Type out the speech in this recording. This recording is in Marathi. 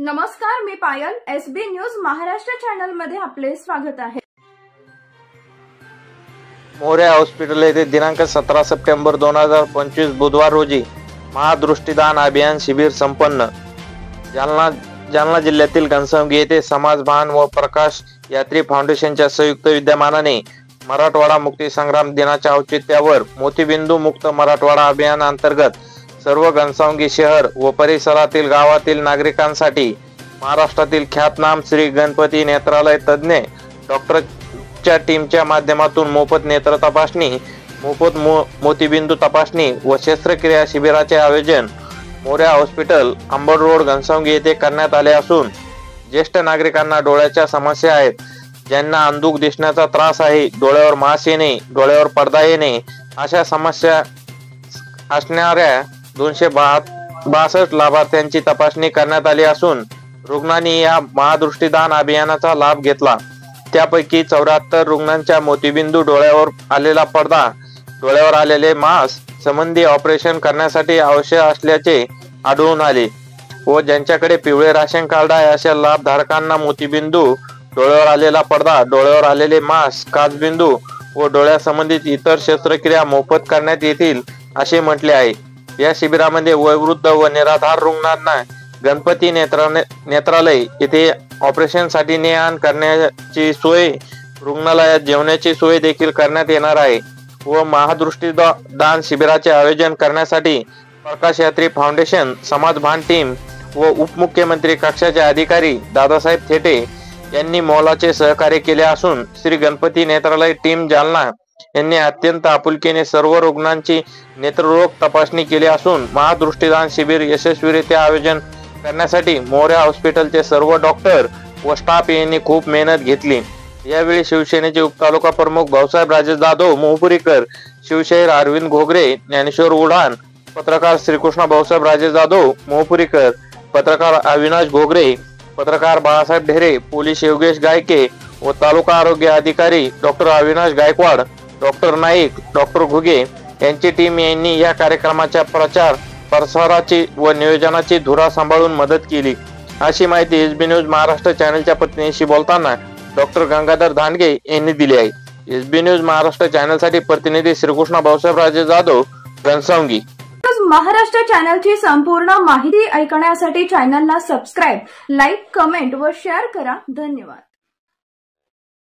नमस्कार, मी पायल. एसबी न्यूज महाराष्ट्र चॅनल मध्ये आपले स्वागत आहे. मोरया हॉस्पिटल येथे दिनांक 17 सप्टेंबर 2025 बुधवार रोजी महादृष्टीदान अभियान शिबिर संपन्न. जालना जिल्ह्यातील घनसावंगी येथे समाजभान व प्रकाश यात्री फाउंडेशनच्या संयुक्त विद्यमानाने मराठवाडा मुक्ती संग्राम दिनाच्या औचित्यावर मोतीबिंदू मुक्त मराठवाडा अभियान अंतर्गत सर्व घनसावंगी शहर व परिसरातील गावातील नागरिकांसाठी महाराष्ट्रातील ख्यातनाम श्री गणपती नेत्रालय तज्ञ डॉक्टरच्या टीमच्या माध्यमातून मोफत नेत्र तपासणी, मोफत मोतीबिंदू तपासणी व शस्त्रक्रिया शिबिराचे आयोजन मोरया हॉस्पिटल अंबड रोड घनसावंगी येथे करण्यात आले असून ज्येष्ठ नागरिकांना डोळ्याच्या समस्या आहेत, ज्यांना अंधुक दिसण्याचा त्रास आहे, डोळ्यावर मास येणे, डोळ्यावर पडदा येणे अशा समस्या असणाऱ्या 262 लाभार्थ्यांची तपासणी करण्यात आली असून रुग्णांनी या महादृष्टीदान अभियानाचा लाभ घेतला. त्यापैकी 74 रुग्णांच्या मोतीबिंदू, डोळ्यावर आलेला पडदा, डोळ्यावर आलेले मास संबंधी ऑपरेशन करण्यासाठी आवश्यक असल्याचे आढळून आले व ज्यांच्याकडे पिवळे राशन कार्ड आहे अशा लाभधारकांना मोतीबिंदू, डोळ्यावर आलेला पडदा, डोळ्यावर आलेले मास, काचबिंदू व डोळ्यासंबंधित इतर शस्त्रक्रिया मोफत करण्यात येतील असे म्हटले आहे. या शिबिरामध्ये वयोवृद्ध व निराधार रुग्णांना गणपती नेत्रालय येथे ऑपरेशनसाठी ने-आण करण्याची सोय, रुग्णालयात जेवणाची सोय देखील करण्यात येणार आहे व महादृष्टीदान शिबिराचे आयोजन करण्यासाठी प्रकाश यात्री फाउंडेशन, समाजभान टीम व उपमुख्यमंत्री कक्षाचे अधिकारी दादासाहेब थेटे यांनी मोलाचे सहकार्य केले असून श्री गणपती नेत्रालय टीम जालना यांनी अत्यंत आपुलकीने सर्व रुग्णांची नेत्ररोग तपासणी केली असून महादृष्टीदान शिबिर यशस्वीरित्या आयोजन करण्यासाठी मोरया हॉस्पिटलचे सर्व डॉक्टर व स्टाफ यांनी खूप मेहनत घेतली. यावेळी शिवसेनेचे उपतालुका प्रमुख भाऊसाहेब राजेश जाधव मोहपुरीकर, शिवशाहीर अरविंद घोगरे, ज्ञानेश्वर उडान, पत्रकार श्रीकृष्ण भाऊसाहेब राजेश जाधव मोहपुरीकर, पत्रकार अविनाश घोगरे, पत्रकार बाळासाहेब ढेरे, पोलीस योगेश गायके व तालुका आरोग्य अधिकारी doctor Avinash Gaikwad, doctor Naik, doctor Ghuge यांची टीम यांनी या कार्यक्रमाच्या प्रसाराची व नियोजनाची धुरा सांभाळून मदत केली अशी माहिती एसबी न्यूज महाराष्ट्र चॅनलच्या प्रतिनिधीशी बोलताना डॉक्टर गंगाधर धांडगे यांनी दिली आहे. एसबी न्यूज महाराष्ट्र चॅनलसाठी प्रतिनिधी श्रीकृष्ण भाऊसाहेब राजे जाधव, घनसावंगी. महाराष्ट्र चॅनलची संपूर्ण माहिती ऐकण्यासाठी चॅनलला सबस्क्राईब, लाईक, कमेंट व शेअर करा. धन्यवाद.